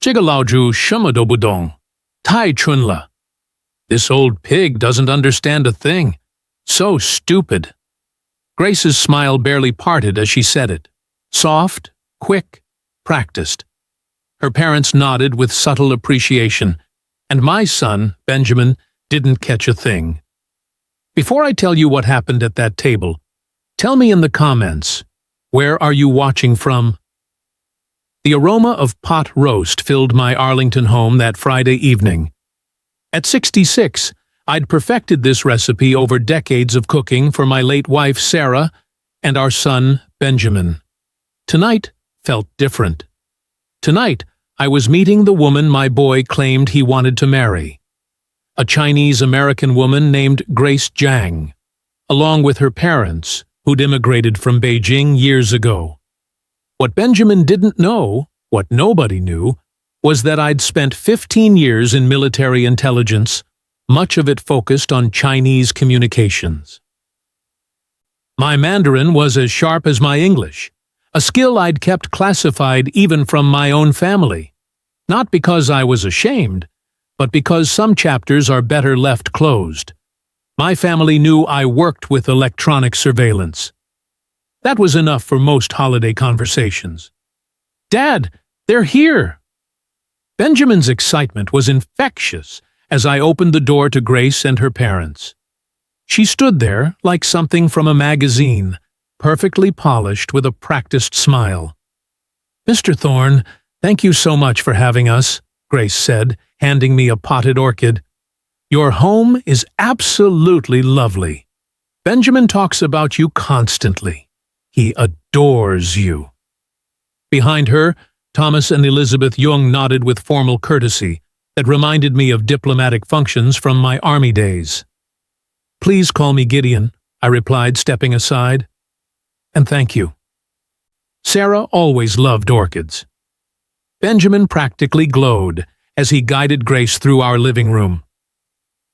Jigalauju shumadobudong, tai chunla. This old pig doesn't understand a thing. So stupid. Grace's smile barely parted as she said it. Soft, quick, practiced. Her parents nodded with subtle appreciation, and my son, Benjamin, didn't catch a thing. Before I tell you what happened at that table, tell me in the comments, where are you watching from? The aroma of pot roast filled my Arlington home that Friday evening. At 66, I'd perfected this recipe over decades of cooking for my late wife Sarah and our son Benjamin. Tonight felt different. Tonight, I was meeting the woman my boy claimed he wanted to marry. A Chinese-American woman named Grace Jiang, along with her parents, who'd immigrated from Beijing years ago. What Benjamin didn't know, what nobody knew, was that I'd spent 15 years in military intelligence, much of it focused on Chinese communications. My Mandarin was as sharp as my English, a skill I'd kept classified even from my own family. Not because I was ashamed, but because some chapters are better left closed. My family knew I worked with electronic surveillance. That was enough for most holiday conversations. "Dad, they're here!" Benjamin's excitement was infectious as I opened the door to Grace and her parents. She stood there like something from a magazine, perfectly polished with a practiced smile. "Mr. Thorne, thank you so much for having us," Grace said, handing me a potted orchid. "Your home is absolutely lovely. Benjamin talks about you constantly. He adores you." Behind her, Thomas and Elizabeth Jung nodded with formal courtesy that reminded me of diplomatic functions from my army days. "Please call me Gideon," I replied, stepping aside. "And thank you." Sarah always loved orchids. Benjamin practically glowed as he guided Grace through our living room.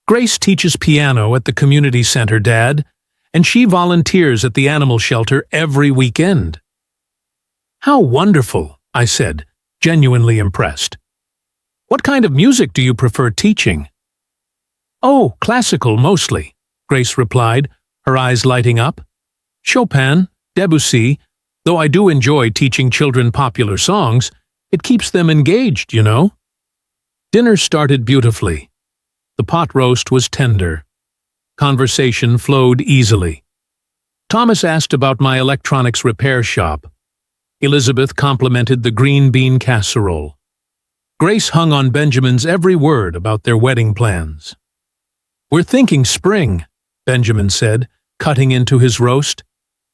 "Grace teaches piano at the community center, Dad, and she volunteers at the animal shelter every weekend." "How wonderful," I said, genuinely impressed. "What kind of music do you prefer teaching?" "Oh, classical mostly," Grace replied, her eyes lighting up. "Chopin, Debussy, though I do enjoy teaching children popular songs. It keeps them engaged, you know." Dinner started beautifully. The pot roast was tender. Conversation flowed easily. Thomas asked about my electronics repair shop. Elizabeth complimented the green bean casserole. Grace hung on Benjamin's every word about their wedding plans. "We're thinking spring," Benjamin said, cutting into his roast.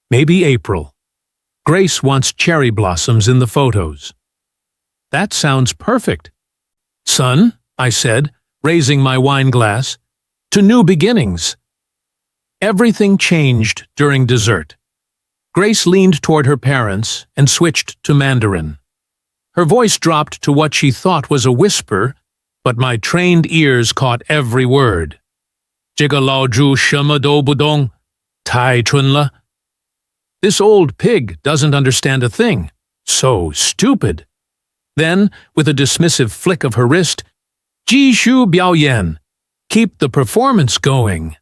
"Maybe April. Grace wants cherry blossoms in the photos." "That sounds perfect." "Son," I said, raising my wine glass, "to new beginnings." Everything changed during dessert. Grace leaned toward her parents and switched to Mandarin. Her voice dropped to what she thought was a whisper, but my trained ears caught every word. "Jigalauju shumadobudong, tai chunla. This old pig doesn't understand a thing. So stupid." Then, with a dismissive flick of her wrist, "Ji shu biaoyan, keep the performance going."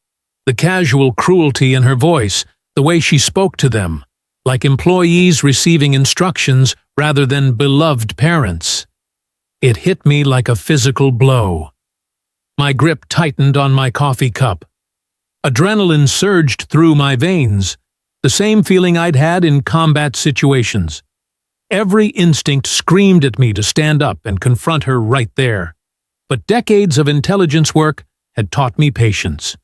The casual cruelty in her voice, the way she spoke to them, like employees receiving instructions rather than beloved parents. It hit me like a physical blow. My grip tightened on my coffee cup. Adrenaline surged through my veins, the same feeling I'd had in combat situations. Every instinct screamed at me to stand up and confront her right there. But decades of intelligence work had taught me patience.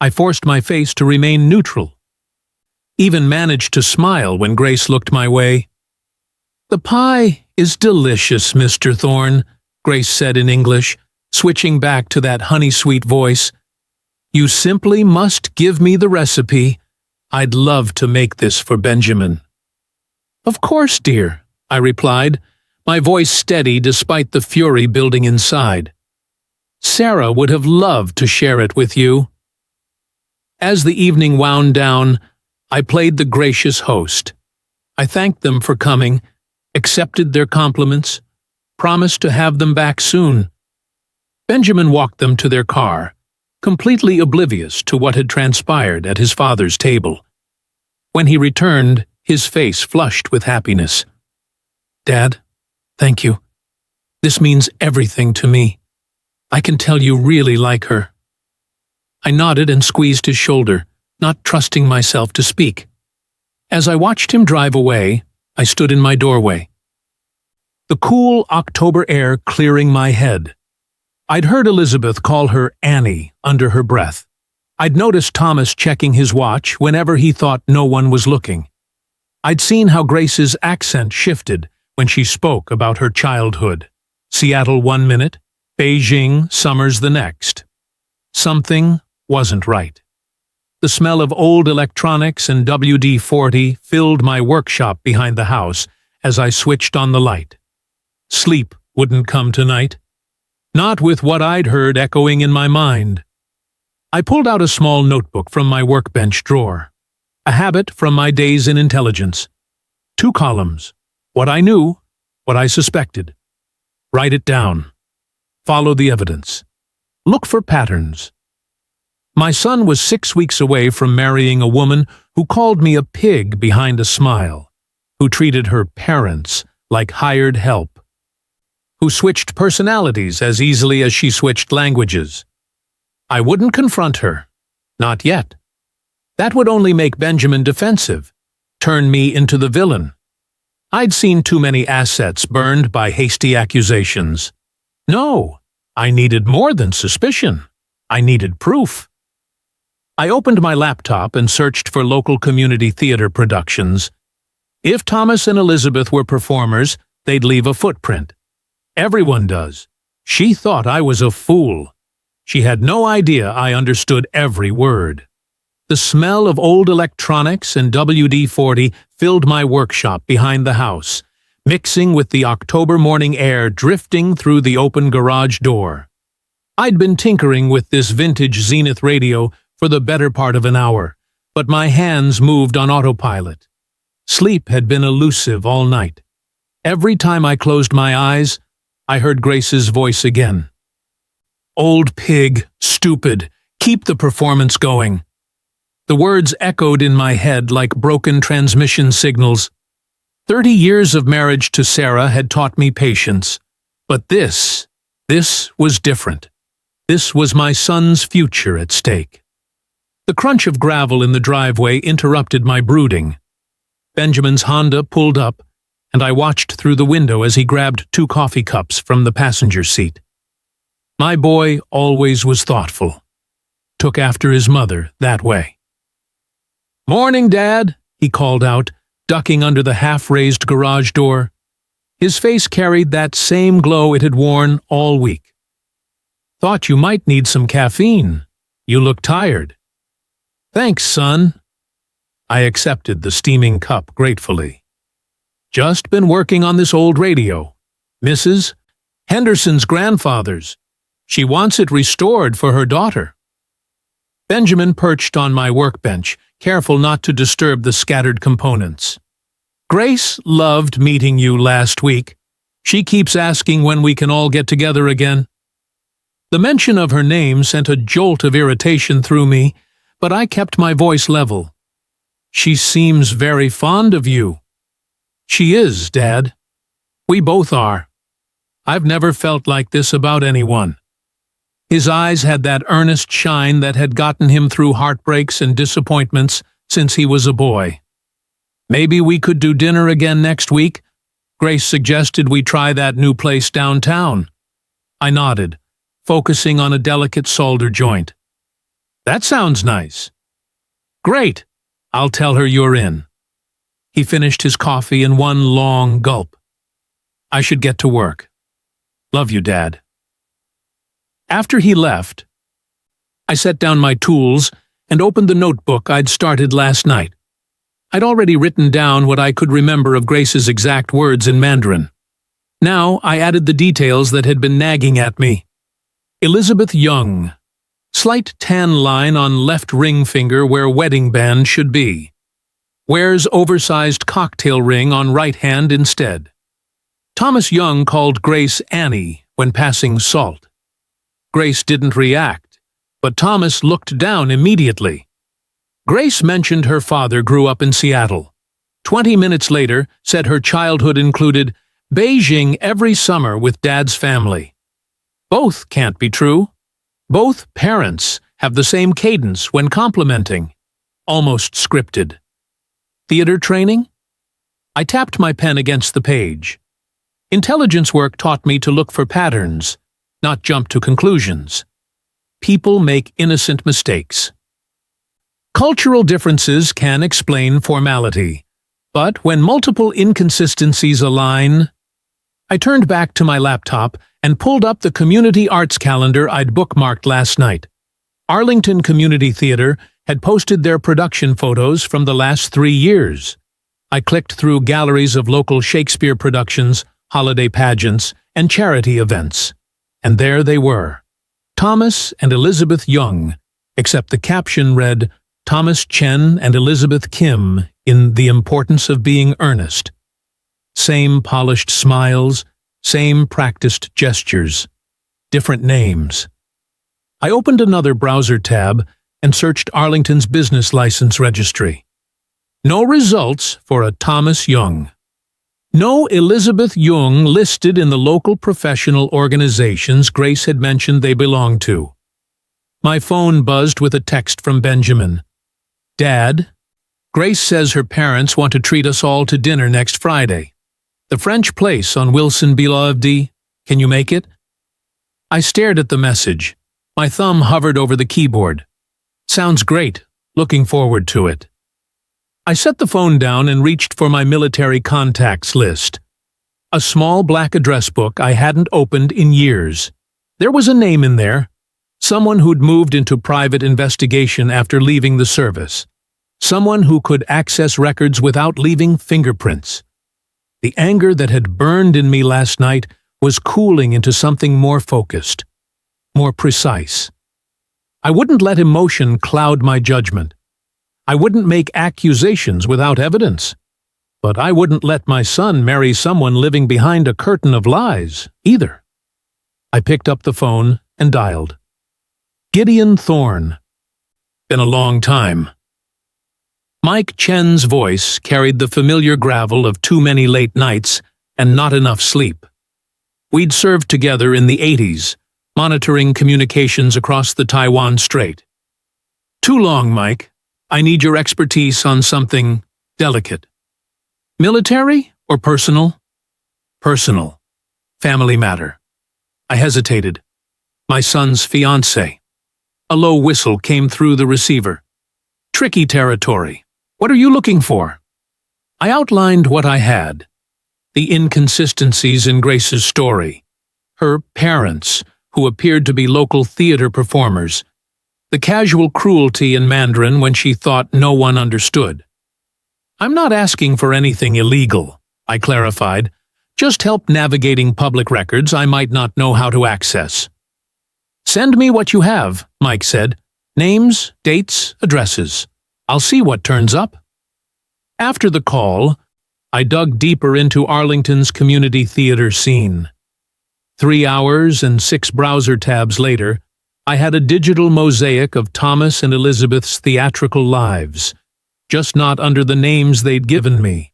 I forced my face to remain neutral. Even managed to smile when Grace looked my way. "The pie is delicious, Mr. Thorne," Grace said in English, switching back to that honey-sweet voice. "You simply must give me the recipe. I'd love to make this for Benjamin." "Of course, dear," I replied, my voice steady despite the fury building inside. "Sarah would have loved to share it with you." As the evening wound down, I played the gracious host. I thanked them for coming, accepted their compliments, promised to have them back soon. Benjamin walked them to their car, completely oblivious to what had transpired at his father's table. When he returned, his face flushed with happiness. "Dad, thank you. This means everything to me. I can tell you really like her." I nodded and squeezed his shoulder, not trusting myself to speak. As I watched him drive away, I stood in my doorway. The cool October air clearing my head. I'd heard Elizabeth call her Annie under her breath. I'd noticed Thomas checking his watch whenever he thought no one was looking. I'd seen how Grace's accent shifted when she spoke about her childhood. Seattle one minute, Beijing summers the next. Something wasn't right. The smell of old electronics and WD-40 filled my workshop behind the house as I switched on the light. Sleep wouldn't come tonight. Not with what I'd heard echoing in my mind. I pulled out a small notebook from my workbench drawer, a habit from my days in intelligence. 2 columns, what I knew, what I suspected. Write it down. Follow the evidence. Look for patterns. My son was 6 weeks away from marrying a woman who called me a pig behind a smile, who treated her parents like hired help, who switched personalities as easily as she switched languages. I wouldn't confront her. Not yet. That would only make Benjamin defensive, turn me into the villain. I'd seen too many assets burned by hasty accusations. No, I needed more than suspicion. I needed proof. I opened my laptop and searched for local community theater productions. If Thomas and Elizabeth were performers, they'd leave a footprint. Everyone does. She thought I was a fool. She had no idea I understood every word. The smell of old electronics and WD-40 filled my workshop behind the house, mixing with the October morning air drifting through the open garage door. I'd been tinkering with this vintage Zenith radio for the better part of an hour, but my hands moved on autopilot. Sleep had been elusive all night. Every time I closed my eyes, I heard Grace's voice again. "Old pig, stupid, keep the performance going." The words echoed in my head like broken transmission signals. 30 years of marriage to Sarah had taught me patience. But this was different. This was my son's future at stake. The crunch of gravel in the driveway interrupted my brooding. Benjamin's Honda pulled up, and I watched through the window as he grabbed 2 coffee cups from the passenger seat. My boy always was thoughtful. Took after his mother that way. "Morning, Dad," he called out, ducking under the half-raised garage door. His face carried that same glow it had worn all week. "Thought you might need some caffeine. You look tired." "Thanks, son." I accepted the steaming cup gratefully. "Just been working on this old radio. Mrs. Henderson's grandfather's. She wants it restored for her daughter." Benjamin perched on my workbench, careful not to disturb the scattered components. "Grace loved meeting you last week. She keeps asking when we can all get together again." The mention of her name sent a jolt of irritation through me, but I kept my voice level. "She seems very fond of you." "She is, Dad. We both are. I've never felt like this about anyone." His eyes had that earnest shine that had gotten him through heartbreaks and disappointments since he was a boy. "Maybe we could do dinner again next week?" Grace suggested we try that new place downtown. I nodded, focusing on a delicate solder joint. "That sounds nice." "Great. I'll tell her you're in." He finished his coffee in one long gulp. "I should get to work. Love you, Dad." After he left, I set down my tools and opened the notebook I'd started last night. I'd already written down what I could remember of Grace's exact words in Mandarin. Now I added the details that had been nagging at me. Elizabeth Young. Slight tan line on left ring finger where wedding band should be. Wears oversized cocktail ring on right hand instead. Thomas Young called Grace Annie when passing salt. Grace didn't react, but Thomas looked down immediately. Grace mentioned her father grew up in Seattle. 20 minutes later, said her childhood included Beijing every summer with Dad's family. Both can't be true. Both parents have the same cadence when complimenting. Almost scripted. Theater training? I tapped my pen against the page. Intelligence work taught me to look for patterns, not jump to conclusions. People make innocent mistakes. Cultural differences can explain formality, but when multiple inconsistencies align... I turned back to my laptop and pulled up the community arts calendar I'd bookmarked last night. Arlington Community Theater had posted their production photos from the last 3 years. I clicked through galleries of local Shakespeare productions, holiday pageants, and charity events. And there they were, Thomas and Elizabeth Young, except the caption read, Thomas Chen and Elizabeth Kim in The Importance of Being Earnest. Same polished smiles, same practiced gestures, different names. I opened another browser tab and searched Arlington's business license registry. No results for a Thomas Young. No Elizabeth Young listed in the local professional organizations Grace had mentioned they belonged to. My phone buzzed with a text from Benjamin. Dad, Grace says her parents want to treat us all to dinner next Friday. The French place on Wilson Beloved. Can you make it? I stared at the message. My thumb hovered over the keyboard. Sounds great. Looking forward to it. I set the phone down and reached for my military contacts list. A small black address book I hadn't opened in years. There was a name in there. Someone who'd moved into private investigation after leaving the service. Someone who could access records without leaving fingerprints. The anger that had burned in me last night was cooling into something more focused, more precise. I wouldn't let emotion cloud my judgment. I wouldn't make accusations without evidence. But I wouldn't let my son marry someone living behind a curtain of lies, either. I picked up the phone and dialed. Gideon Thorne. Been a long time. Mike Chen's voice carried the familiar gravel of too many late nights and not enough sleep. We'd served together in the 80s, monitoring communications across the Taiwan Strait. Too long, Mike. I need your expertise on something delicate. Military or personal? Personal. Family matter. I hesitated. My son's fiancée. A low whistle came through the receiver. Tricky territory. What are you looking for? I outlined what I had. The inconsistencies in Grace's story. Her parents, who appeared to be local theater performers. The casual cruelty in Mandarin when she thought no one understood. I'm not asking for anything illegal, I clarified. Just help navigating public records I might not know how to access. Send me what you have, Mike said. Names, dates, addresses. I'll see what turns up. After the call, I dug deeper into Arlington's community theater scene. 3 hours and 6 browser tabs later, I had a digital mosaic of Thomas and Elizabeth's theatrical lives, just not under the names they'd given me.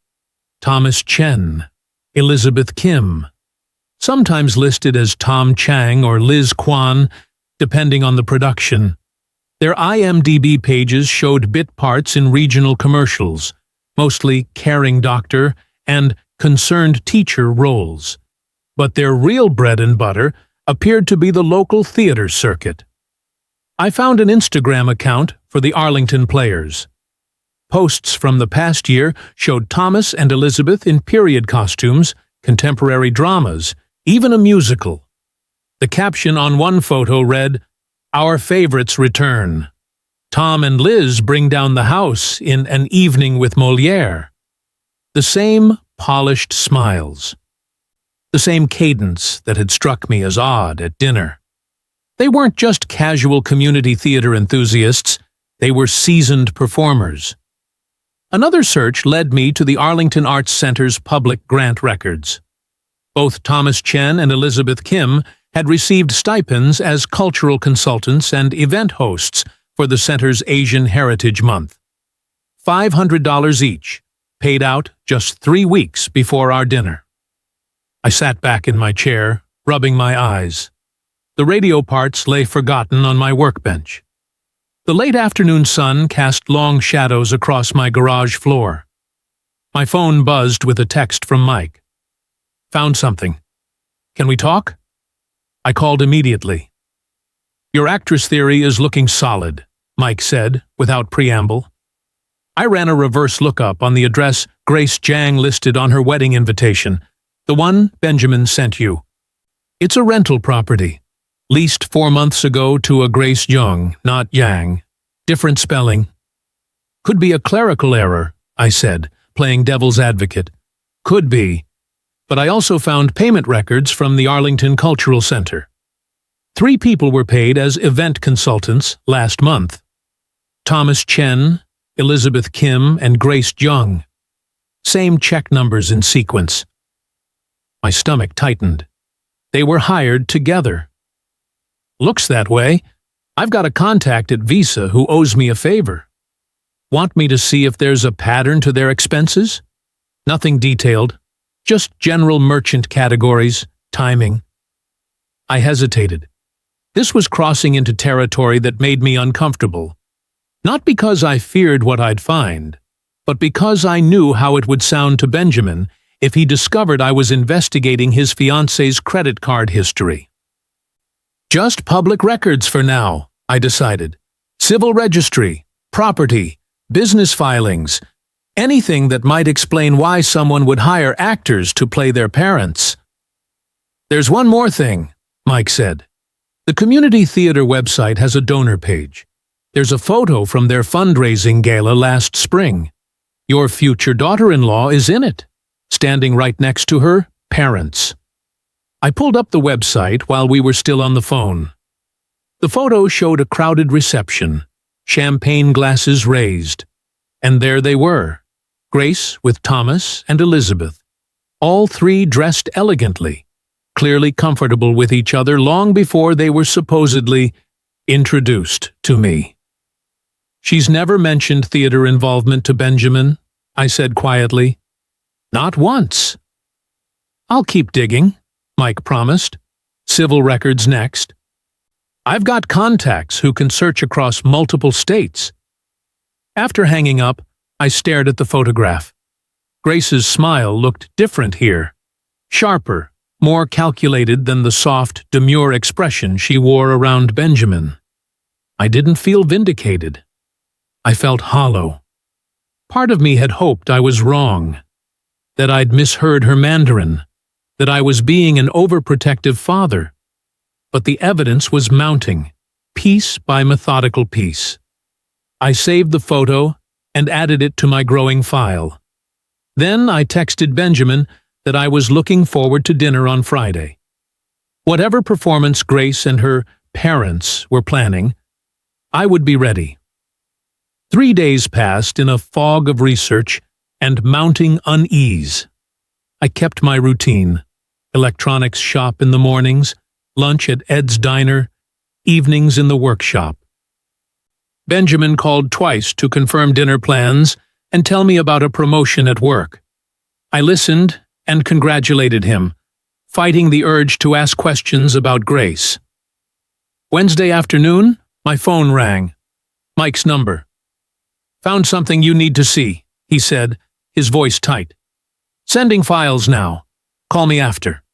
Thomas Chen, Elizabeth Kim, sometimes listed as Tom Chang or Liz Kwan, depending on the production. Their IMDb pages showed bit parts in regional commercials, mostly caring doctor and concerned teacher roles. But their real bread and butter appeared to be the local theater circuit. I found an Instagram account for the Arlington Players. Posts from the past year showed Thomas and Elizabeth in period costumes, contemporary dramas, even a musical. The caption on one photo read, Our favorites return. Tom and Liz bring down the house in An Evening with Molière. The same polished smiles. The same cadence that had struck me as odd at dinner. They weren't just casual community theater enthusiasts, they were seasoned performers. Another search led me to the Arlington Arts Center's public grant records. Both Thomas Chen and Elizabeth Kim had received stipends as cultural consultants and event hosts for the center's Asian Heritage Month. $500 each, paid out just 3 weeks before our dinner. I sat back in my chair, rubbing my eyes. The radio parts lay forgotten on my workbench. The late afternoon sun cast long shadows across my garage floor. My phone buzzed with a text from Mike. "Found something. Can we talk?" I called immediately. "Your actress theory is looking solid," Mike said, without preamble. I ran a reverse lookup on the address Grace Jiang listed on her wedding invitation, the one Benjamin sent you. It's a rental property, leased 4 months ago to a Grace Jiang, not Yang. Different spelling. "Could be a clerical error," I said, playing devil's advocate. "Could be. But I also found payment records from the Arlington Cultural Center. 3 people were paid as event consultants last month. Thomas Chen, Elizabeth Kim, and Grace Jiang. Same check numbers in sequence." My stomach tightened. They were hired together. "Looks that way. I've got a contact at Visa who owes me a favor. Want me to see if there's a pattern to their expenses? Nothing detailed. Just general merchant categories, timing." I hesitated. This was crossing into territory that made me uncomfortable. Not because I feared what I'd find, but because I knew how it would sound to Benjamin if he discovered I was investigating his fiancée's credit card history. Just public records for now, I decided. Civil registry, property, business filings, anything that might explain why someone would hire actors to play their parents. "There's one more thing," Mike said. "The community theater website has a donor page. There's a photo from their fundraising gala last spring. Your future daughter-in-law is in it, standing right next to her parents." I pulled up the website while we were still on the phone. The photo showed a crowded reception, champagne glasses raised. And there they were, Grace with Thomas and Elizabeth, all 3 dressed elegantly, clearly comfortable with each other long before they were supposedly introduced to me. "She's never mentioned theater involvement to Benjamin," I said quietly. "Not once." "I'll keep digging," Mike promised. "Civil records next. I've got contacts who can search across multiple states." After hanging up, I stared at the photograph. Grace's smile looked different here. Sharper, more calculated than the soft, demure expression she wore around Benjamin. I didn't feel vindicated. I felt hollow. Part of me had hoped I was wrong, that I'd misheard her Mandarin, that I was being an overprotective father. But the evidence was mounting, piece by methodical piece. I saved the photo and added it to my growing file. Then I texted Benjamin that I was looking forward to dinner on Friday. Whatever performance Grace and her parents were planning, I would be ready. 3 days passed in a fog of research and mounting unease. I kept my routine: electronics shop in the mornings, lunch at Ed's Diner, evenings in the workshop. Benjamin called twice to confirm dinner plans and tell me about a promotion at work. I listened and congratulated him, fighting the urge to ask questions about Grace. Wednesday afternoon, my phone rang. Mike's number. "Found something you need to see," he said, his voice tight. "Sending files now. Call me after."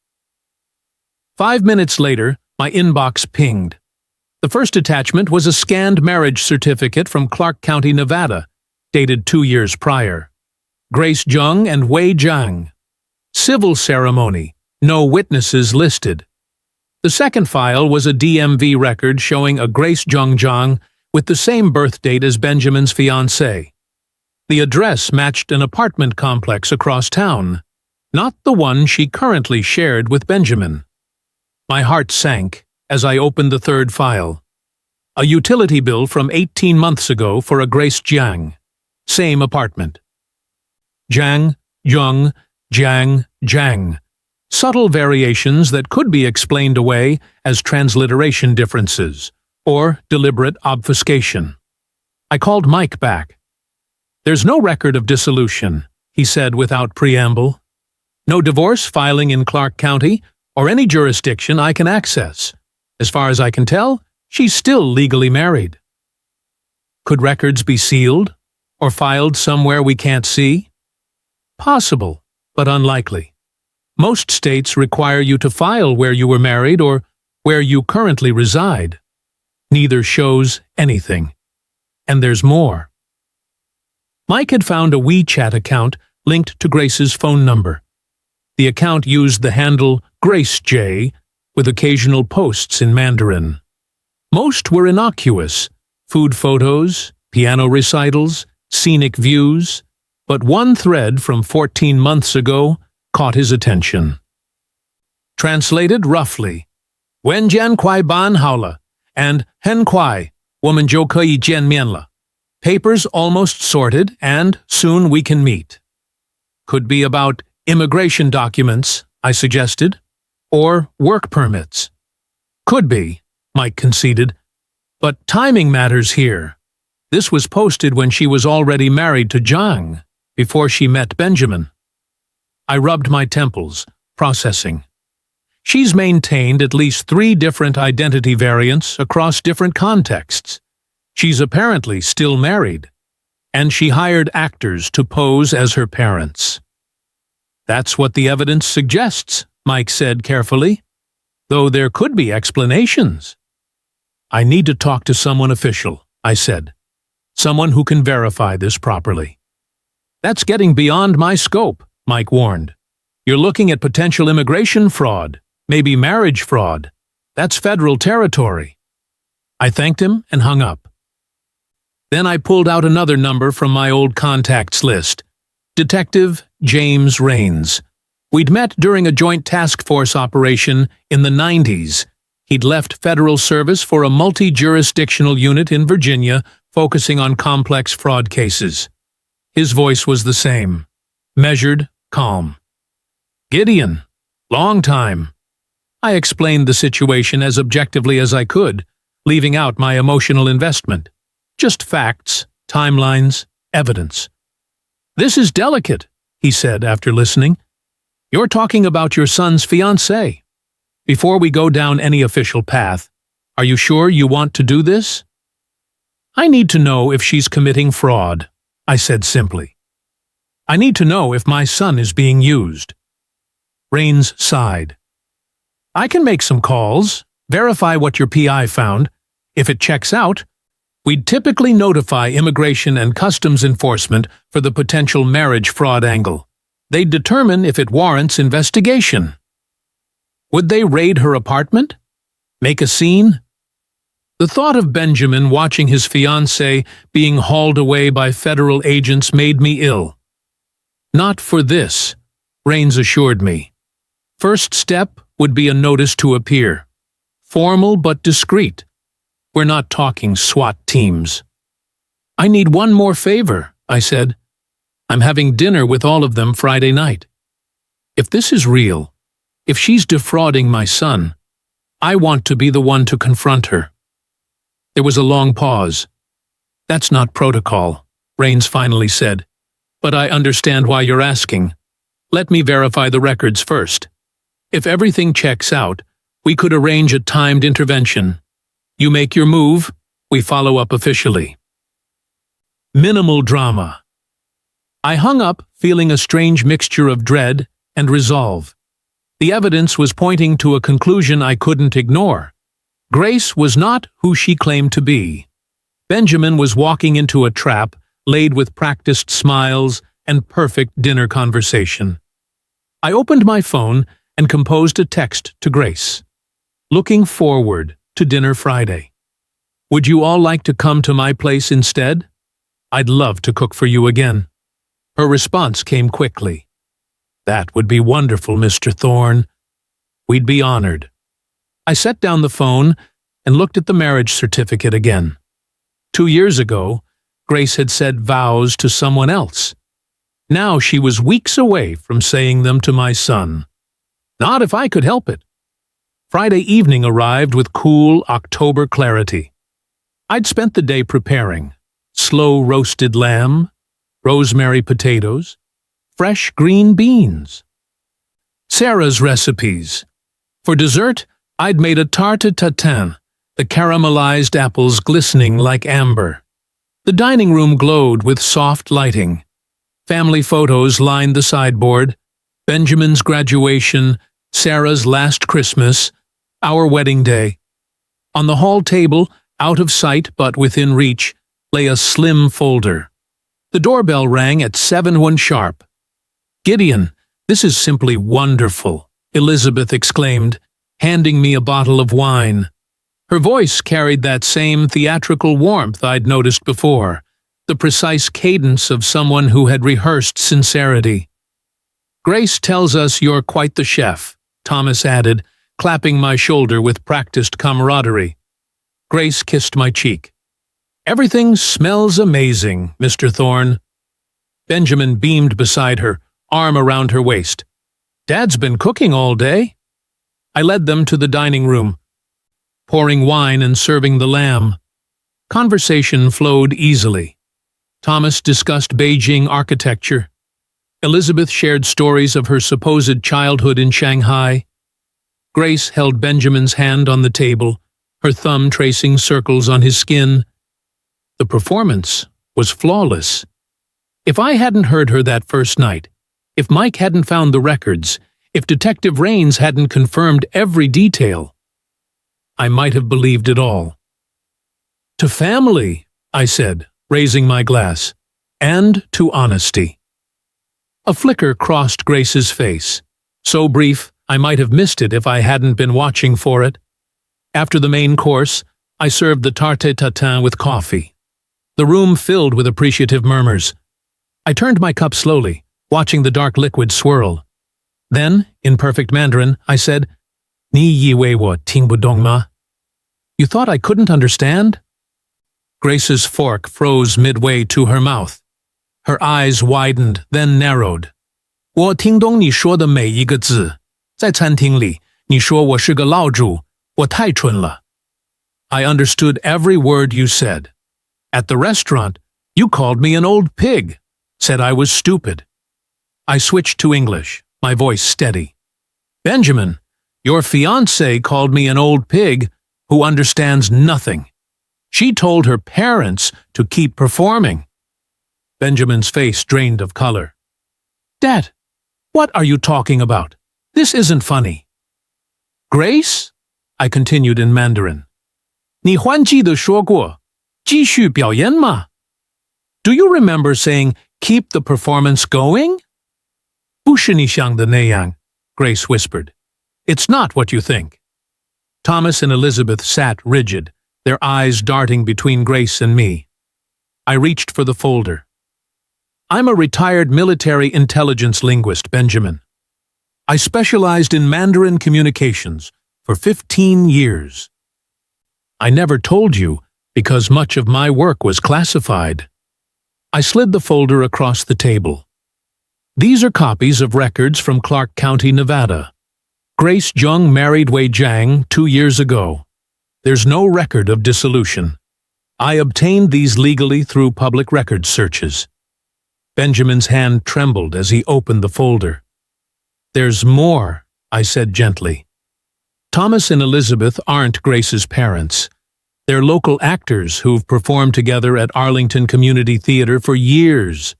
5 minutes later, my inbox pinged. The first attachment was a scanned marriage certificate from Clark County, Nevada, dated 2 years prior. Grace Jiang and Wei Jiang. Civil ceremony, no witnesses listed. The second file was a DMV record showing a Grace Jiang with the same birth date as Benjamin's fiancée. The address matched an apartment complex across town, not the one she currently shared with Benjamin. My heart sank as I opened the third file. A utility bill from 18 months ago for a Grace Jiang. Same apartment. Jiang, Jiang, Jiang, Jiang. subtle variations that could be explained away as transliteration differences or deliberate obfuscation. I called Mike back. "There's no record of dissolution," he said without preamble. "No divorce filing in Clark County or any jurisdiction I can access. As far as I can tell, she's still legally married." Could records be sealed or filed somewhere we can't see? Possible, but unlikely. Most states require you to file where you were married or where you currently reside. Neither shows anything. And there's more. Mike had found a WeChat account linked to Grace's phone number. The account used the handle GraceJ with occasional posts in Mandarin. Most were innocuous: food photos, piano recitals, scenic views, but one thread from 14 months ago caught his attention. Translated roughly, "Wen jian kuai ban hao le," and "Hen kuai, woman jiu ke jian mian le." Papers almost sorted, and soon we can meet. Could be about immigration documents, I suggested, or work permits. Could be, Mike conceded, but timing matters here. This was posted when she was already married to Zhang, before she met Benjamin. I rubbed my temples, processing. She's maintained at least 3 different identity variants across different contexts. She's apparently still married, and she hired actors to pose as her parents. "That's what the evidence suggests," Mike said carefully, "though there could be explanations." "I need to talk to someone official," I said. "Someone who can verify this properly." "That's getting beyond my scope," Mike warned. "You're looking at potential immigration fraud, maybe marriage fraud. That's federal territory." I thanked him and hung up. Then I pulled out another number from my old contacts list. Detective James Raines. We'd met during a joint task force operation in the 90s. He'd left federal service for a multi-jurisdictional unit in Virginia focusing on complex fraud cases. His voice was the same, measured, calm. "Gideon, long time." I explained the situation as objectively as I could, leaving out my emotional investment. Just facts, timelines, evidence. "This is delicate," he said after listening. "You're talking about your son's fiancée. Before we go down any official path, are you sure you want to do this?" "I need to know if she's committing fraud," I said simply. "I need to know if my son is being used." Raines sighed. "I can make some calls, verify what your PI found. If it checks out, we'd typically notify Immigration and Customs Enforcement for the potential marriage fraud angle. They'd determine if it warrants investigation." Would they raid her apartment? Make a scene? The thought of Benjamin watching his fiancée being hauled away by federal agents made me ill. "Not for this," Raines assured me. "First step would be a notice to appear. Formal but discreet. We're not talking SWAT teams." "I need one more favor," I said. "I'm having dinner with all of them Friday night. If this is real, if she's defrauding my son, I want to be the one to confront her." There was a long pause. "That's not protocol," Raines finally said. "But I understand why you're asking. Let me verify the records first. If everything checks out, we could arrange a timed intervention. You make your move, we follow up officially." Minimal drama. I hung up feeling a strange mixture of dread and resolve. The evidence was pointing to a conclusion I couldn't ignore. Grace was not who she claimed to be. Benjamin was walking into a trap laid with practiced smiles and perfect dinner conversation. I opened my phone and composed a text to Grace. "Looking forward to dinner Friday. Would you all like to come to my place instead? I'd love to cook for you again." Her response came quickly. "That would be wonderful, Mr. Thorne. We'd be honored." I set down the phone and looked at the marriage certificate again. 2 years ago, Grace had said vows to someone else. Now she was weeks away from saying them to my son. Not if I could help it. Friday evening arrived with cool October clarity. I'd spent the day preparing slow roasted lamb, rosemary potatoes, fresh green beans. Sarah's recipes. For dessert, I'd made a tarte tatin, the caramelized apples glistening like amber. The dining room glowed with soft lighting. Family photos lined the sideboard. Benjamin's graduation, Sarah's last Christmas, our wedding day. On the hall table, out of sight but within reach, lay a slim folder. The doorbell rang at 7:01 sharp. "Gideon, this is simply wonderful," Elizabeth exclaimed, handing me a bottle of wine. Her voice carried that same theatrical warmth I'd noticed before, the precise cadence of someone who had rehearsed sincerity. "Grace tells us you're quite the chef," Thomas added, clapping my shoulder with practiced camaraderie. Grace kissed my cheek. "Everything smells amazing, Mr. Thorne." Benjamin beamed beside her, arm around her waist. "Dad's been cooking all day." I led them to the dining room, pouring wine and serving the lamb. Conversation flowed easily. Thomas discussed Beijing architecture. Elizabeth shared stories of her supposed childhood in Shanghai. Grace held Benjamin's hand on the table, her thumb tracing circles on his skin. The performance was flawless. If I hadn't heard her that first night, if Mike hadn't found the records, if Detective Raines hadn't confirmed every detail, I might have believed it all. "To family," I said, raising my glass, "and to honesty." A flicker crossed Grace's face, so brief I might have missed it if I hadn't been watching for it. After the main course, I served the tarte tatin with coffee. The room filled with appreciative murmurs. I turned my cup slowly, watching the dark liquid swirl. Then, in perfect Mandarin, I said, "Ni yi wei wo ting bu dong ma?" "You thought I couldn't understand?" Grace's fork froze midway to her mouth. Her eyes widened, then narrowed. 我听懂你说的每一个字。在餐厅里，你说我是个老主，我太蠢了。I understood every word you said. At the restaurant, you called me an old pig, said I was stupid. I switched to English, my voice steady. Benjamin, your fiancée called me an old pig who understands nothing. She told her parents to keep performing. Benjamin's face drained of color. Dad, what are you talking about? This isn't funny. Grace? I continued in Mandarin. 你还记得说过，继续表演吗? Do you remember saying, keep the performance going? 不是你想的那样, Grace whispered. It's not what you think. Thomas and Elizabeth sat rigid, their eyes darting between Grace and me. I reached for the folder. I'm a retired military intelligence linguist, Benjamin. I specialized in Mandarin communications for 15 years. I never told you because much of my work was classified. I slid the folder across the table. These are copies of records from Clark County, Nevada. Grace Jung married Wei Jiang 2 years ago. There's no record of dissolution. I obtained these legally through public records searches. Benjamin's hand trembled as he opened the folder. There's more, I said gently. Thomas and Elizabeth aren't Grace's parents. They're local actors who've performed together at Arlington Community Theater for years.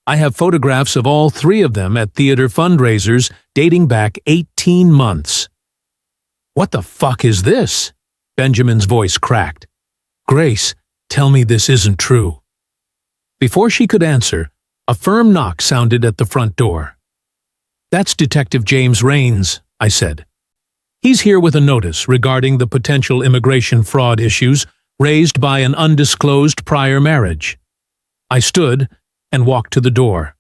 I have photographs of all three of them at theater fundraisers dating back 18 months. What the fuck is this? Benjamin's voice cracked. Grace, tell me this isn't true. Before she could answer, a firm knock sounded at the front door. That's Detective James Raines, I said. He's here with a notice regarding the potential immigration fraud issues raised by an undisclosed prior marriage. I stood and walked to the door.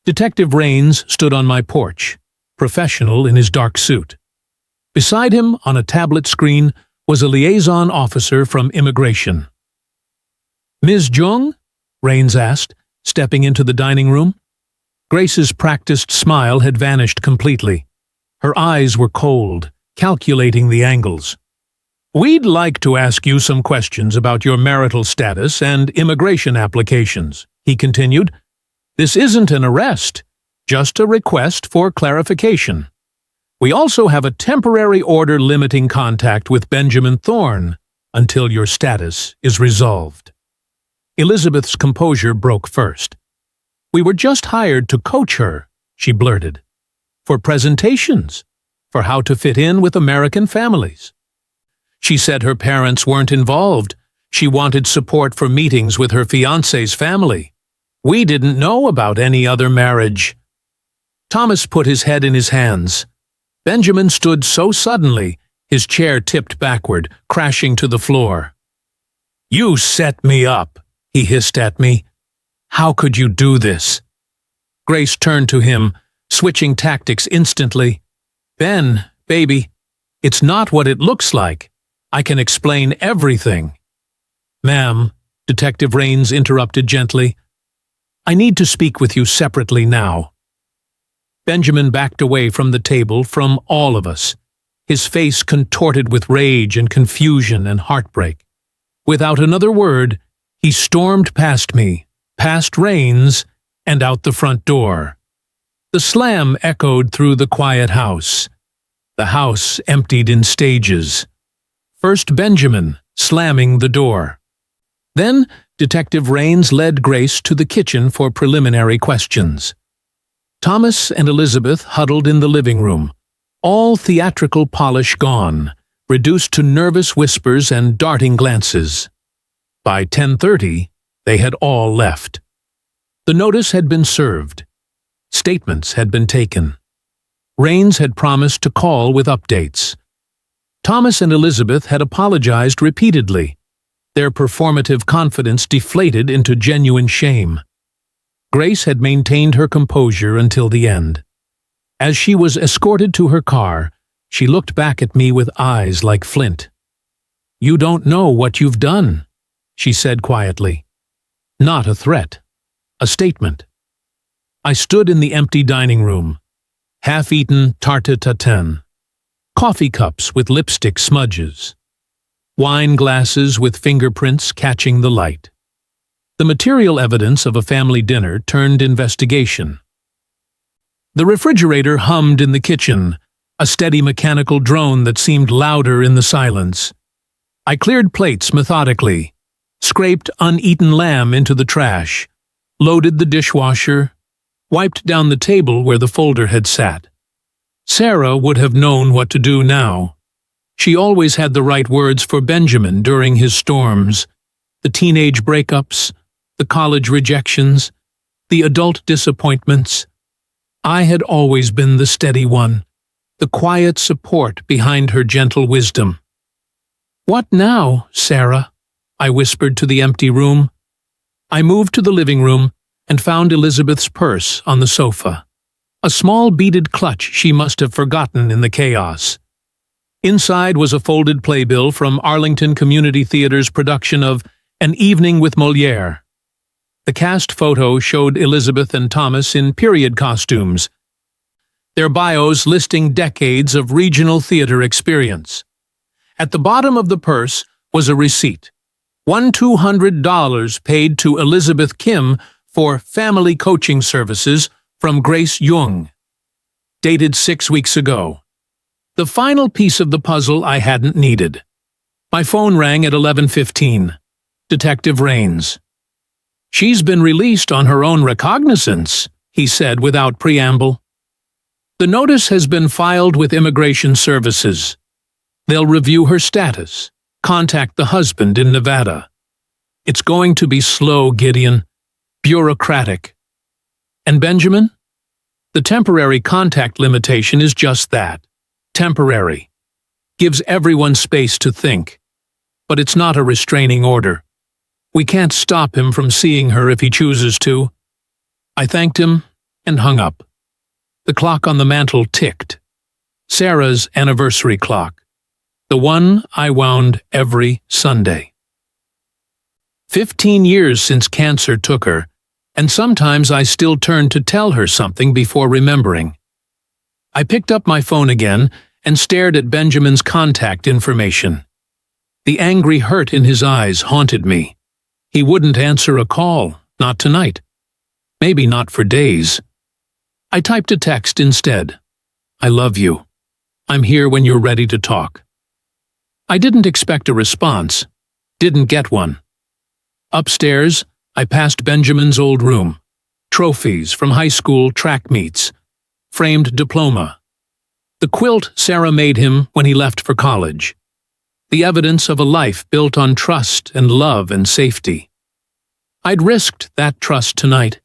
Detective Raines stood on my porch, professional in his dark suit. Beside him, on a tablet screen, was a liaison officer from immigration. Ms. Jung? Raines asked, stepping into the dining room. Grace's practiced smile had vanished completely. Her eyes were cold, calculating the angles. "We'd like to ask you some questions about your marital status and immigration applications," he continued. "This isn't an arrest, just a request for clarification. We also have a temporary order limiting contact with Benjamin Thorne until your status is resolved." Elizabeth's composure broke first. "We were just hired to coach her," she blurted. "For presentations, for how to fit in with American families." She said her parents weren't involved. She wanted support for meetings with her fiancé's family. "We didn't know about any other marriage." Thomas put his head in his hands. Benjamin stood so suddenly, his chair tipped backward, crashing to the floor. "You set me up," he hissed at me. "How could you do this?" Grace turned to him, switching tactics instantly. "Ben, baby, it's not what it looks like. I can explain everything." "Ma'am," Detective Raines interrupted gently, "I need to speak with you separately now." Benjamin backed away from the table, from all of us, his face contorted with rage and confusion and heartbreak. Without another word, he stormed past me, past Raines, and out the front door. The slam echoed through the quiet house. The house emptied in stages. First Benjamin, slamming the door. Then Detective Raines led Grace to the kitchen for preliminary questions. Thomas and Elizabeth huddled in the living room, all theatrical polish gone, reduced to nervous whispers and darting glances. By 10:30, they had all left. The notice had been served. Statements had been taken. Raines had promised to call with updates. Thomas and Elizabeth had apologized repeatedly. Their performative confidence deflated into genuine shame. Grace had maintained her composure until the end. As she was escorted to her car, she looked back at me with eyes like flint. "You don't know what you've done," she said quietly. Not a threat, a statement. I stood in the empty dining room, half-eaten tarte tatin, coffee cups with lipstick smudges, wine glasses with fingerprints catching the light. The material evidence of a family dinner turned investigation. The refrigerator hummed in the kitchen, a steady mechanical drone that seemed louder in the silence. I cleared plates methodically, scraped uneaten lamb into the trash, loaded the dishwasher, wiped down the table where the folder had sat. Sarah would have known what to do now. She always had the right words for Benjamin during his storms, the teenage breakups, the college rejections, the adult disappointments. I had always been the steady one, the quiet support behind her gentle wisdom. "What now, Sarah?" I whispered to the empty room. I moved to the living room and found Elizabeth's purse on the sofa. A small beaded clutch she must have forgotten in the chaos. Inside was a folded playbill from Arlington Community Theater's production of An Evening with Molière. The cast photo showed Elizabeth and Thomas in period costumes, their bios listing decades of regional theater experience. At the bottom of the purse was a receipt, $200 paid to Elizabeth Kim for family coaching services from Grace Jung, dated 6 weeks ago. The final piece of the puzzle I hadn't needed. My phone rang at 11:15. Detective Raines. "She's been released on her own recognizance," he said without preamble. "The notice has been filed with Immigration Services. They'll review her status, contact the husband in Nevada. It's going to be slow, Gideon, bureaucratic. And Benjamin? The temporary contact limitation is just that, temporary. Gives everyone space to think. But it's not a restraining order. We can't stop him from seeing her if he chooses to." I thanked him and hung up. The clock on the mantel ticked. Sarah's anniversary clock. The one I wound every Sunday. 15 years since cancer took her, and sometimes I still turn to tell her something before remembering. I picked up my phone again and stared at Benjamin's contact information. The angry hurt in his eyes haunted me. He wouldn't answer a call, not tonight. Maybe not for days. I typed a text instead. I love you. I'm here when you're ready to talk. I didn't expect a response. Didn't get one. Upstairs, I passed Benjamin's old room. Trophies from high school track meets. Framed diploma. The quilt Sarah made him when he left for college. The evidence of a life built on trust and love and safety. I'd risked that trust tonight.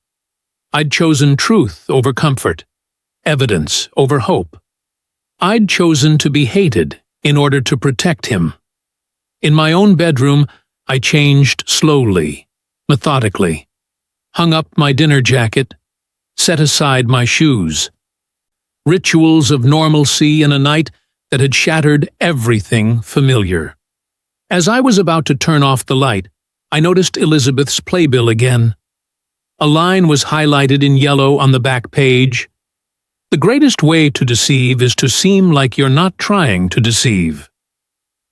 I'd chosen truth over comfort, evidence over hope. I'd chosen to be hated in order to protect him. In my own bedroom, I changed slowly, methodically, hung up my dinner jacket, set aside my shoes. Rituals of normalcy in a night that had shattered everything familiar. As I was about to turn off the light, I noticed Elizabeth's playbill again. A line was highlighted in yellow on the back page. The greatest way to deceive is to seem like you're not trying to deceive.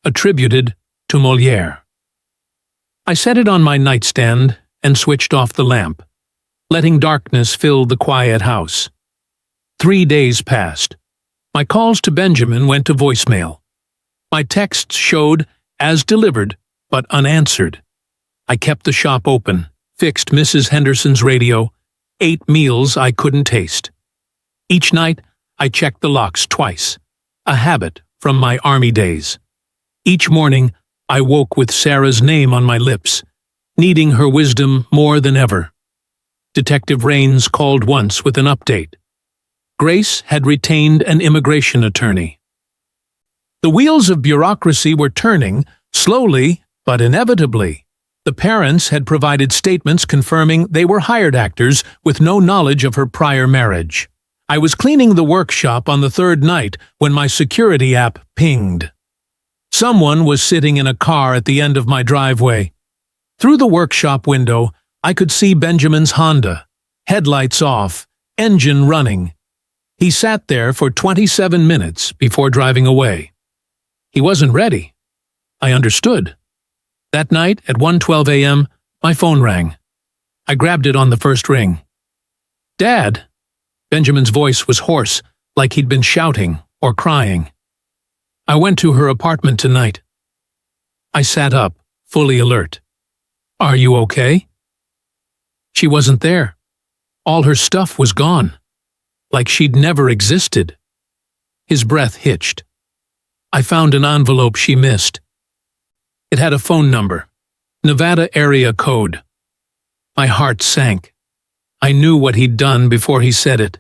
Attributed to Molière. I set it on my nightstand and switched off the lamp, letting darkness fill the quiet house. 3 days passed. My calls to Benjamin went to voicemail. My texts showed as delivered, but unanswered. I kept the shop open, fixed Mrs. Henderson's radio, ate meals I couldn't taste. Each night, I checked the locks twice, a habit from my army days. Each morning, I woke with Sarah's name on my lips, needing her wisdom more than ever. Detective Raines called once with an update. Grace had retained an immigration attorney. The wheels of bureaucracy were turning, slowly but inevitably. The parents had provided statements confirming they were hired actors with no knowledge of her prior marriage. I was cleaning the workshop on the third night when my security app pinged. Someone was sitting in a car at the end of my driveway. Through the workshop window, I could see Benjamin's Honda, headlights off, engine running. He sat there for 27 minutes before driving away. He wasn't ready. I understood. That night at 1:12 a.m., my phone rang. I grabbed it on the first ring. "Dad!" Benjamin's voice was hoarse, like he'd been shouting or crying. "I went to her apartment tonight." I sat up, fully alert. "Are you okay?" She wasn't there. All her stuff was gone. Like she'd never existed. His breath hitched. I found an envelope she missed. It had a phone number, Nevada area code. My heart sank. I knew what he'd done before he said it.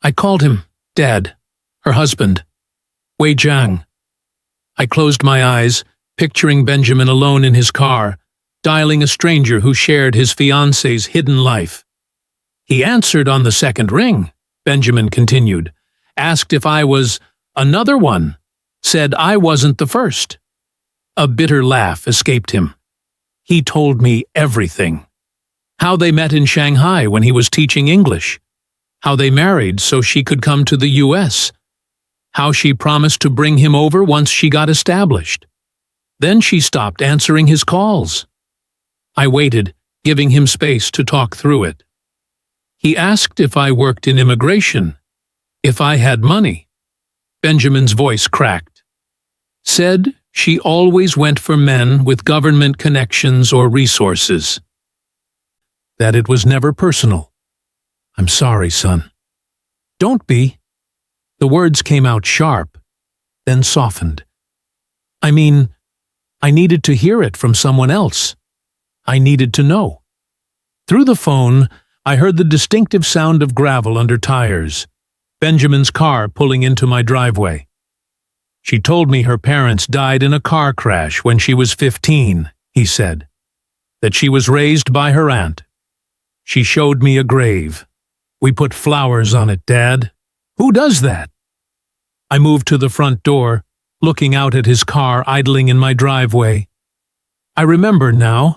I called him Dad, her husband, Wei Jiang. I closed my eyes, picturing Benjamin alone in his car, dialing a stranger who shared his fiancée's hidden life. He answered on the second ring. Benjamin continued, asked if I was another one, said I wasn't the first. A bitter laugh escaped him. He told me everything. How they met in Shanghai when he was teaching English. How they married so she could come to the U.S. How she promised to bring him over once she got established. Then she stopped answering his calls. I waited, giving him space to talk through it. He asked if I worked in immigration, if I had money. Benjamin's voice cracked. Said she always went for men with government connections or resources. That it was never personal. I'm sorry, son. Don't be. The words came out sharp, then softened. I mean, I needed to hear it from someone else. I needed to know. Through the phone, I heard the distinctive sound of gravel under tires, Benjamin's car pulling into my driveway. She told me her parents died in a car crash when she was 15, he said. That she was raised by her aunt. She showed me a grave. We put flowers on it, Dad. Who does that? I moved to the front door, looking out at his car idling in my driveway. I remember now.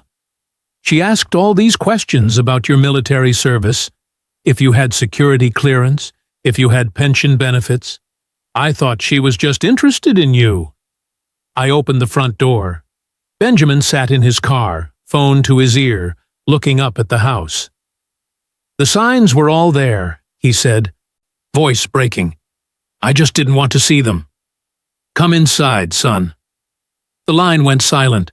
She asked all these questions about your military service, if you had security clearance, if you had pension benefits. I thought she was just interested in you. I opened the front door. Benjamin sat in his car, phone to his ear, looking up at the house. The signs were all there, he said, voice breaking. I just didn't want to see them. Come inside, son. The line went silent.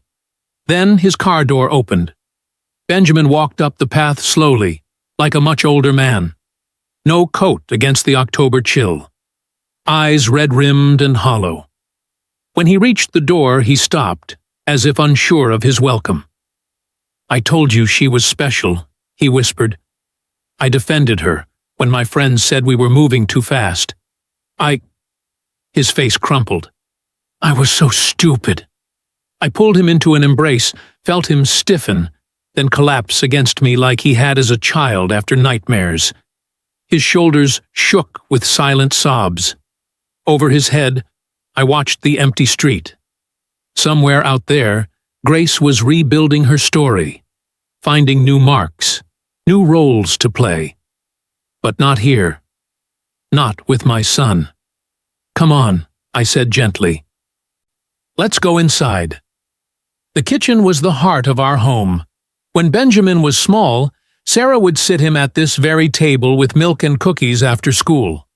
Then his car door opened. Benjamin walked up the path slowly, like a much older man. No coat against the October chill. Eyes red-rimmed and hollow. When he reached the door, he stopped, as if unsure of his welcome. I told you she was special, he whispered. I defended her when my friends said we were moving too fast. His face crumpled. I was so stupid. I pulled him into an embrace, felt him stiffen, then collapse against me like he had as a child after nightmares. His shoulders shook with silent sobs. Over his head, I watched the empty street. Somewhere out there, Grace was rebuilding her story, finding new marks, new roles to play. But not here. Not with my son. Come on, I said gently. Let's go inside. The kitchen was the heart of our home. When Benjamin was small, Sarah would sit him at this very table with milk and cookies after school.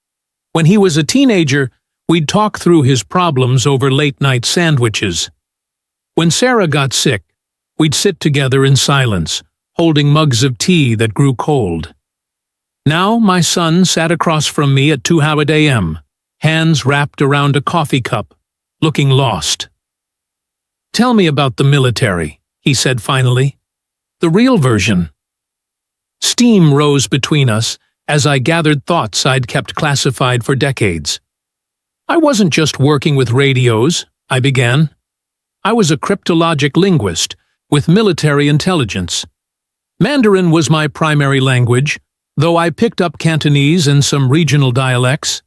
When he was a teenager, we'd talk through his problems over late-night sandwiches. When Sarah got sick, we'd sit together in silence, holding mugs of tea that grew cold. Now my son sat across from me at 2 a.m., hands wrapped around a coffee cup, looking lost. Tell me about the military, he said finally. The real version. Steam rose between us as I gathered thoughts I'd kept classified for decades. I wasn't just working with radios, I began. I was a cryptologic linguist with military intelligence. Mandarin was my primary language, though I picked up Cantonese and some regional dialects.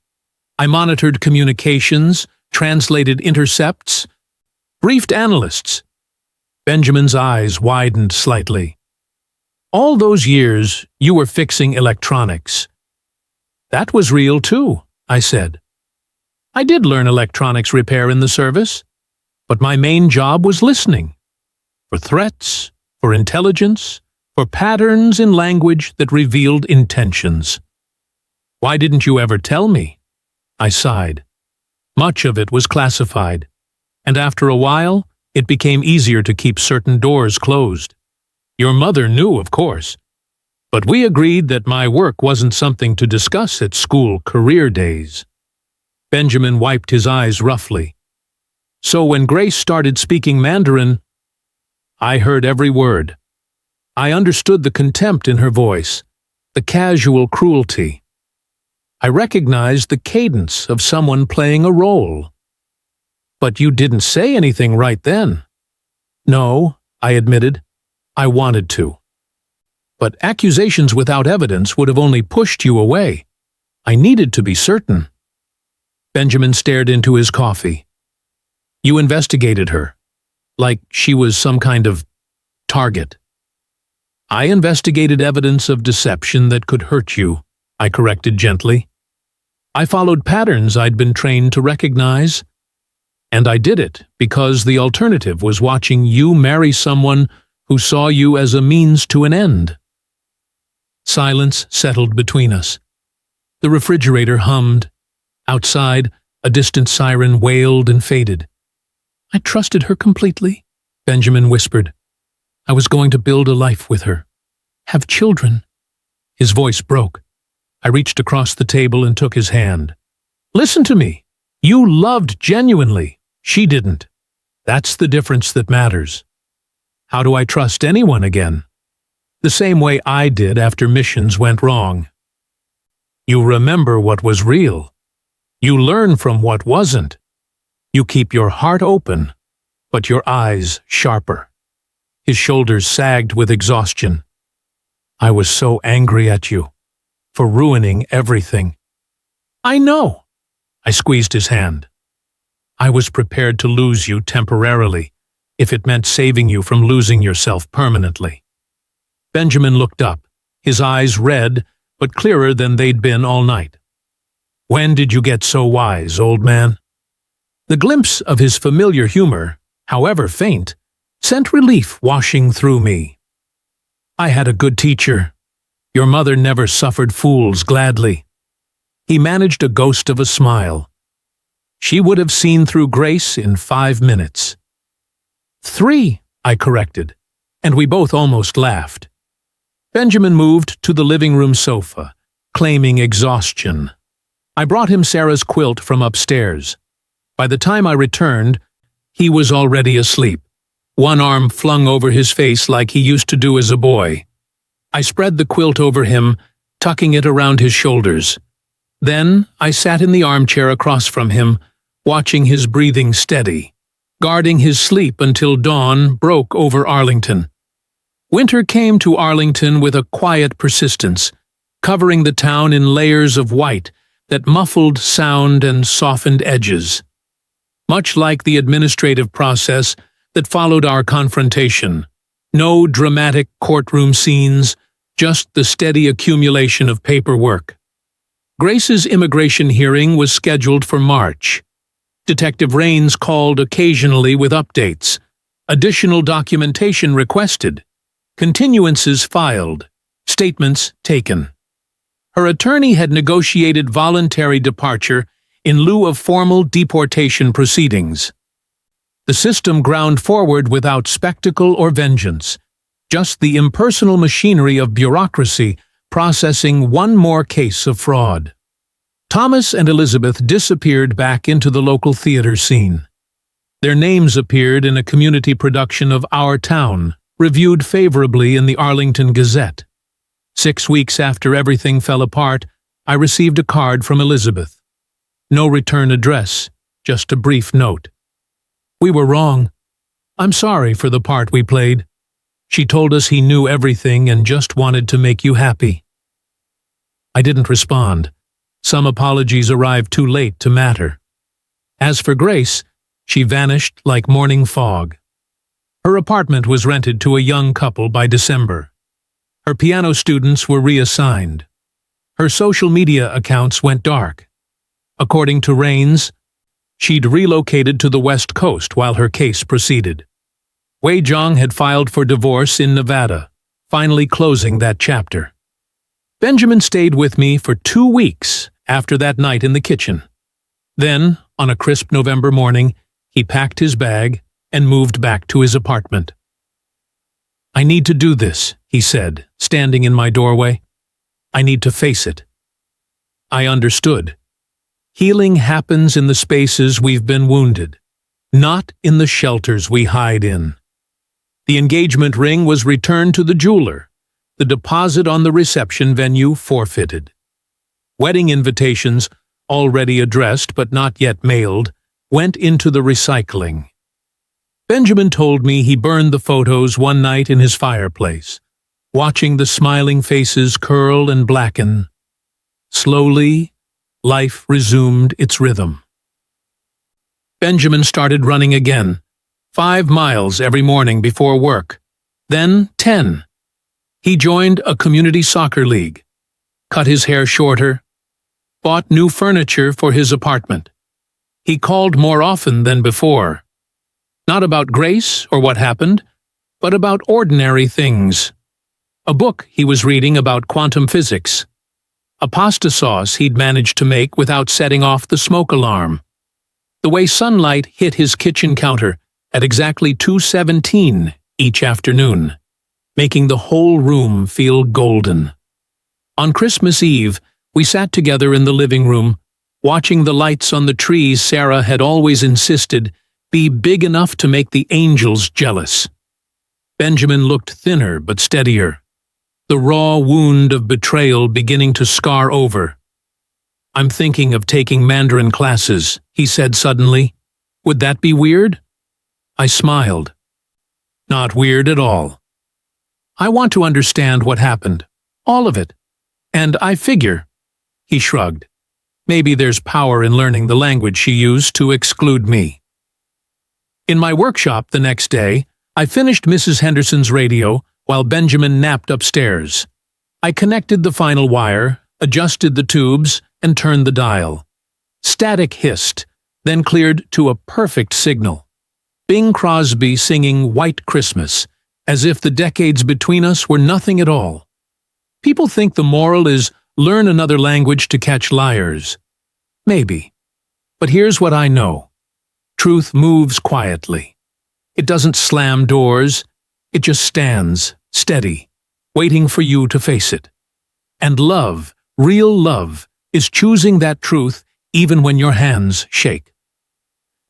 I monitored communications, translated intercepts, briefed analysts. Benjamin's eyes widened slightly. All those years, you were fixing electronics. That was real too, I said. I did learn electronics repair in the service, but my main job was listening. For threats, for intelligence, for patterns in language that revealed intentions. Why didn't you ever tell me? I sighed. Much of it was classified, and after a while, it became easier to keep certain doors closed. Your mother knew, of course, but we agreed that my work wasn't something to discuss at school career days. Benjamin wiped his eyes roughly. So when Grace started speaking Mandarin, I heard every word. I understood the contempt in her voice, the casual cruelty. I recognized the cadence of someone playing a role. But you didn't say anything right then. No, I admitted. I wanted to. But accusations without evidence would have only pushed you away. I needed to be certain. Benjamin stared into his coffee. You investigated her, like she was some kind of target. I investigated evidence of deception that could hurt you, I corrected gently. I followed patterns I'd been trained to recognize, and I did it because the alternative was watching you marry someone who saw you as a means to an end. Silence settled between us. The refrigerator hummed. Outside, a distant siren wailed and faded. I trusted her completely, Benjamin whispered. I was going to build a life with her. Have children. His voice broke. I reached across the table and took his hand. Listen to me. You loved genuinely. She didn't. That's the difference that matters. How do I trust anyone again? The same way I did after missions went wrong. You remember what was real. You learn from what wasn't. You keep your heart open, but your eyes sharper. His shoulders sagged with exhaustion. I was so angry at you, for ruining everything. I know. I squeezed his hand. I was prepared to lose you temporarily, if it meant saving you from losing yourself permanently. Benjamin looked up, his eyes red, but clearer than they'd been all night. When did you get so wise, old man? The glimpse of his familiar humor, however faint, sent relief washing through me. I had a good teacher. Your mother never suffered fools gladly. He managed a ghost of a smile. She would have seen through Grace in 5 minutes. 3, I corrected, and we both almost laughed. Benjamin moved to the living room sofa, claiming exhaustion. I brought him Sarah's quilt from upstairs. By the time I returned, he was already asleep, one arm flung over his face like he used to do as a boy. I spread the quilt over him, tucking it around his shoulders. Then I sat in the armchair across from him, watching his breathing steady, guarding his sleep until dawn broke over Arlington. Winter came to Arlington with a quiet persistence, covering the town in layers of white that muffled sound and softened edges. Much like the administrative process that followed our confrontation, no dramatic courtroom scenes, just the steady accumulation of paperwork. Grace's immigration hearing was scheduled for March. Detective Raines called occasionally with updates, additional documentation requested, continuances filed, statements taken. Her attorney had negotiated voluntary departure in lieu of formal deportation proceedings. The system ground forward without spectacle or vengeance, just the impersonal machinery of bureaucracy processing one more case of fraud. Thomas and Elizabeth disappeared back into the local theater scene. Their names appeared in a community production of Our Town, reviewed favorably in the Arlington Gazette. 6 weeks after everything fell apart, I received a card from Elizabeth. No return address, just a brief note. We were wrong. I'm sorry for the part we played. She told us he knew everything and just wanted to make you happy. I didn't respond. Some apologies arrived too late to matter. As for Grace, she vanished like morning fog. Her apartment was rented to a young couple by December. Her piano students were reassigned. Her social media accounts went dark. According to Raines, she'd relocated to the West Coast while her case proceeded. Wei Zhang had filed for divorce in Nevada, finally closing that chapter. Benjamin stayed with me for 2 weeks after that night in the kitchen. Then, on a crisp November morning, he packed his bag and moved back to his apartment. I need to do this, he said, standing in my doorway. I need to face it. I understood. Healing happens in the spaces we've been wounded, not in the shelters we hide in. The engagement ring was returned to the jeweler, the deposit on the reception venue forfeited. Wedding invitations, already addressed but not yet mailed, went into the recycling. Benjamin told me he burned the photos one night in his fireplace, watching the smiling faces curl and blacken. Slowly, life resumed its rhythm. Benjamin started running again, 5 miles every morning before work, then 10. He joined a community soccer league, cut his hair shorter, bought new furniture for his apartment. He called more often than before. Not about Grace or what happened, but about ordinary things. A book he was reading about quantum physics. A pasta sauce he'd managed to make without setting off the smoke alarm. The way sunlight hit his kitchen counter at exactly 2:17 each afternoon, making the whole room feel golden. On Christmas Eve, we sat together in the living room, watching the lights on the trees Sarah had always insisted be big enough to make the angels jealous. Benjamin looked thinner but steadier, the raw wound of betrayal beginning to scar over. I'm thinking of taking Mandarin classes, he said suddenly. Would that be weird? I smiled. Not weird at all. I want to understand what happened, all of it. And I figure, he shrugged, maybe there's power in learning the language she used to exclude me. In my workshop the next day, I finished Mrs. Henderson's radio while Benjamin napped upstairs. I connected the final wire, adjusted the tubes, and turned the dial. Static hissed, then cleared to a perfect signal. Bing Crosby singing White Christmas, as if the decades between us were nothing at all. People think the moral is learn another language to catch liars. Maybe. But here's what I know. Truth moves quietly. It doesn't slam doors. It just stands, steady, waiting for you to face it. And love, real love, is choosing that truth even when your hands shake.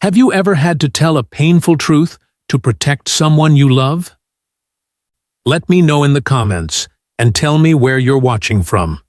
Have you ever had to tell a painful truth to protect someone you love? Let me know in the comments and tell me where you're watching from.